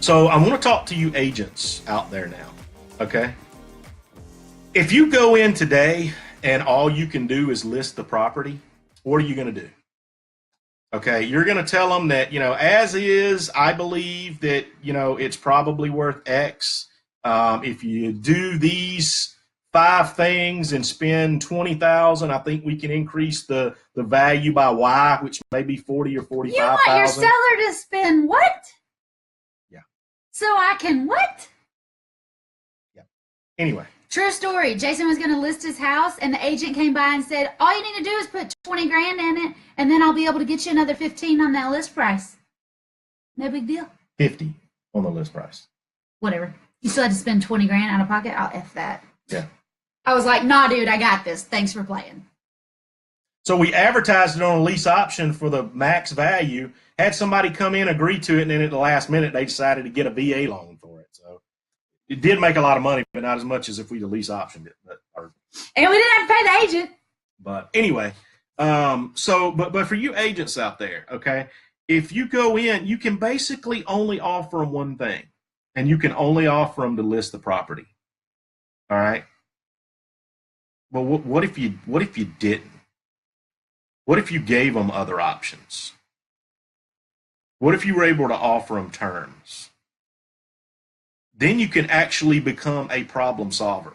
So I want to talk to you agents out there now, okay? If you go in today and all you can do is list the property, what are you going to do? Okay, you're going to tell them that, as is, I believe that, it's probably worth X. If you do these 5 things and spend 20,000, I think we can increase the value by Y, which may be 40 or 45,000. You want your seller to spend what? Yeah. So I can what? Yeah. Anyway. True story. Jason was going to list his house, and the agent came by and said, all you need to do is put 20 grand in it, and then I'll be able to get you another 15 on that list price. No big deal. 50 on the list price. Whatever. You still had to spend 20 grand out of pocket? I'll F that. Yeah. I was like, nah, dude, I got this. Thanks for playing. So we advertised it on a lease option for the max value, had somebody come in, agree to it, and then at the last minute, they decided to get a VA loan for it. So it did make a lot of money, but not as much as if we the lease optioned it. And we didn't have to pay the agent. But anyway, but for you agents out there, okay, if you go in, you can basically only offer them one thing, and you can only offer them to list the property. All right. Well, what if you didn't? What if you gave them other options? What if you were able to offer them terms? Then you can actually become a problem solver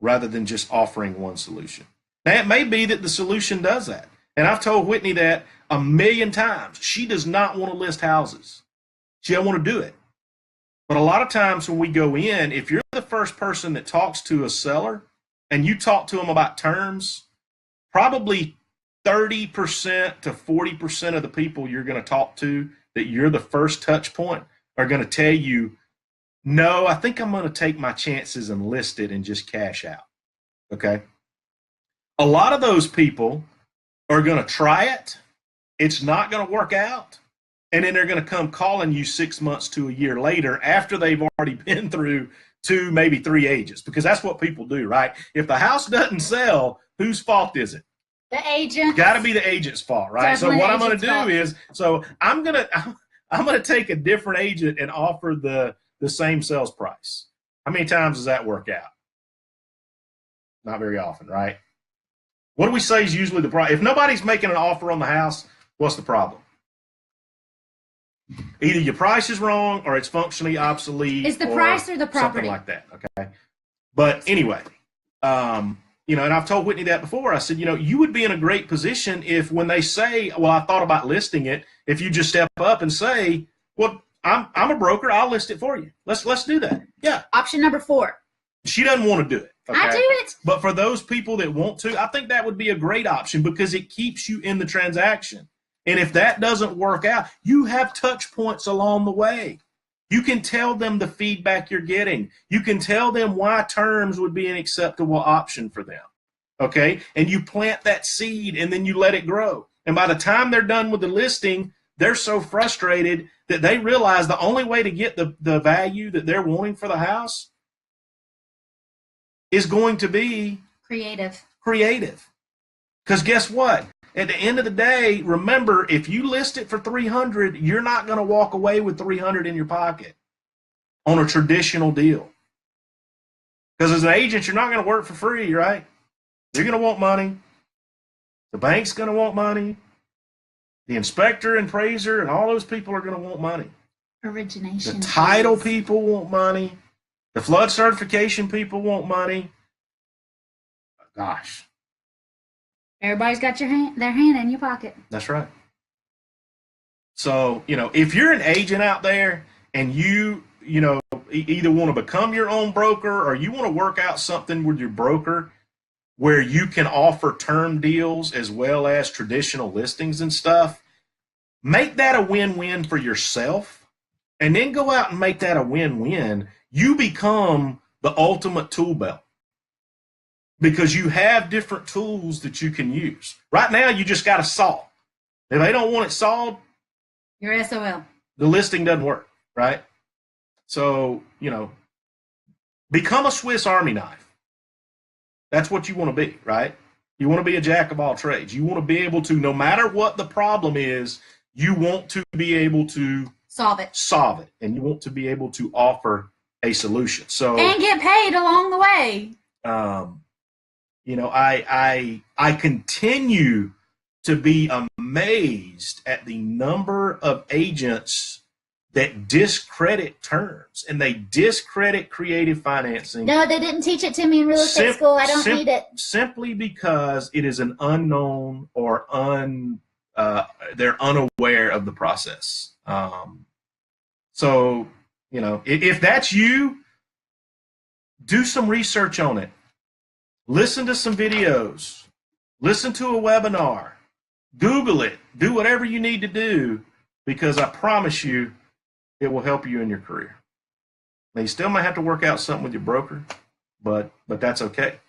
rather than just offering one solution. Now, it may be that the solution does that. And I've told Whitney that 1,000,000 times. She does not want to list houses. She doesn't want to do it. But a lot of times when we go in, if you're the first person that talks to a seller and you talk to them about terms, probably 30% to 40% of the people you're going to talk to that you're the first touch point are going to tell you, no, I think I'm going to take my chances and list it and just cash out. Okay. A lot of those people are going to try it. It's not going to work out. And then they're going to come calling you 6 months to a year later after they've already been through 2, maybe 3 agents, because that's what people do, right? If the house doesn't sell, whose fault is it? The agent. Got to be the agent's fault, right? Definitely so what I'm going to fault. do is, I'm going to take a different agent and offer the same sales price. How many times does that work out? Not very often, right? What do we say is usually the problem? If nobody's making an offer on the house, what's the problem? Either your price is wrong or it's functionally obsolete. It's the price or the property. Something like that, okay? But anyway, and I've told Whitney that before. I said, you would be in a great position if when they say, well, I thought about listing it, if you just step up and say, well, I'm a broker, I'll list it for you. Let's do that. Yeah. Option number 4. She doesn't want to do it. Okay? I do it. But for those people that want to, I think that would be a great option because it keeps you in the transaction. And if that doesn't work out, you have touch points along the way. You can tell them the feedback you're getting. You can tell them why terms would be an acceptable option for them. Okay? And you plant that seed and then you let it grow. And by the time they're done with the listing, they're so frustrated that they realize the only way to get the value that they're wanting for the house is going to be creative. Because guess what? At the end of the day, remember, if you list it for $300, you're not going to walk away with $300 in your pocket on a traditional deal. Because as an agent, you're not going to work for free, right? You're going to want money. The bank's going to want money. The inspector and appraiser and all those people are going to want money. Origination. The title people want money. The flood certification people want money. Gosh. Everybody's got their hand in your pocket. That's right. So, if you're an agent out there and you either want to become your own broker or you want to work out something with your broker where you can offer term deals as well as traditional listings and stuff, make that a win-win for yourself and then go out and make that a win-win. You become the ultimate tool belt because you have different tools that you can use. Right now, you just got a saw. If they don't want it sawed, your SOL. The listing doesn't work, right? So, become a Swiss Army knife. That's what you want to be, right? You want to be a jack of all trades. You want to be able to, no matter what the problem is, you want to be able to solve it. Solve it. And you want to be able to offer a solution. So and get paid along the way. You know, I continue to be amazed at the number of agents that discredit terms and they discredit creative financing. No, they didn't teach it to me in real estate school. I don't need it. Simply because it is an unknown or they're unaware of the process. So, you know, if that's you, do some research on it. Listen to some videos. Listen to a webinar. Google it. Do whatever you need to do, because I promise you it will help you in your career. Now, you still might have to work out something with your broker, but that's okay.